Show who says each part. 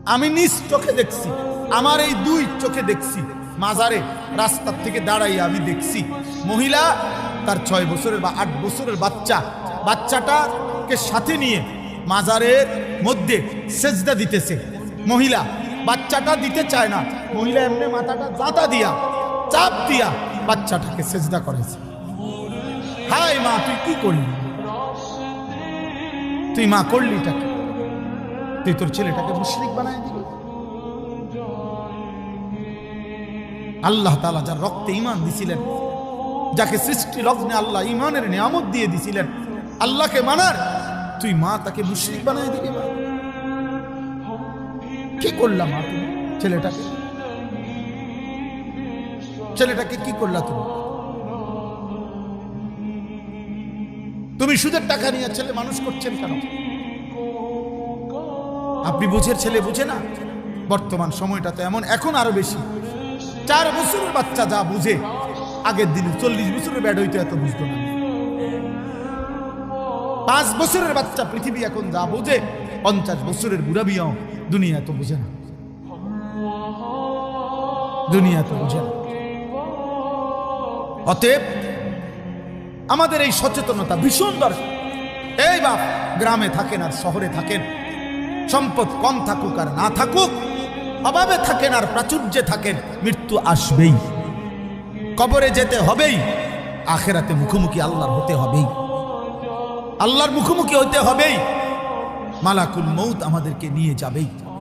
Speaker 1: আমি নিজ চোখে দেখছি, আমার এই দুই চোখে দেখছি। মাজারে রাস্তার থেকে দাঁড়াইয়া আমি দেখছি মহিলা তার 6 বছরের বা 8 বছরের বাচ্চাটাকে সাথে নিয়ে মাজারের মধ্যে সেজদা দিতেছে। মহিলা বাচ্চাটা দিতে চায় না, মহিলা এমনি মাথাটা জাতা দিয়া চাপ দিয়া বাচ্চাটাকে সেজদা করেছে। হাই মা, তুই কি করলি? তুই মা করলিটা কি? তুই তোর ছেলেটাকে মুশরিক বানায় দিলি। আল্লাহ তাআলা যার রক্তে ঈমান দিছিলেন, যাকে সৃষ্টি লগ্নে আল্লাহ ঈমানের নিয়ামত দিয়ে দিছিলেন, আল্লাহকে মানার, তুই মা তাকে মুশরিক বানায় দিলি। মা কি করলাম? মা তুমি ছেলেটাকে কি করলা? তুমি সুদের টাকা নিয়ে ছেলে মানুষ করছেন কেন? আপনি বুঝের ছেলে বুঝে না? বর্তমান সময়টা তো এমন, এখন আরো বেশি। 4 বছরের বাচ্চা যা বুঝে, আগের দিনে 40 বছরের ব্যাড হইতে এত বুঝতো না। 5 বছরের বাচ্চা পৃথিবী এখন যা বুঝে, 50 বছরের বুড়া বিয়াও দুনিয়া তো বুঝে না। দুনিয়া তো বুঝে না। অতএব আমাদের এই সচেতনতা ভীষণ দরকার। এই বাপ, গ্রামে থাকেন আর শহরে থাকেন, সম্পদ কম থাকুক আর না থাকুক, অভাবে থাকেন আর প্রাচুর্যে থাকেন, মৃত্যু আসবেই, কবরে যেতে হবেই, আখেরাতে মুখোমুখি আল্লাহর হতে হবেই, আল্লাহর মুখোমুখি হতে হবেই, মালাকুল মউত আমাদেরকে নিয়ে যাবেই।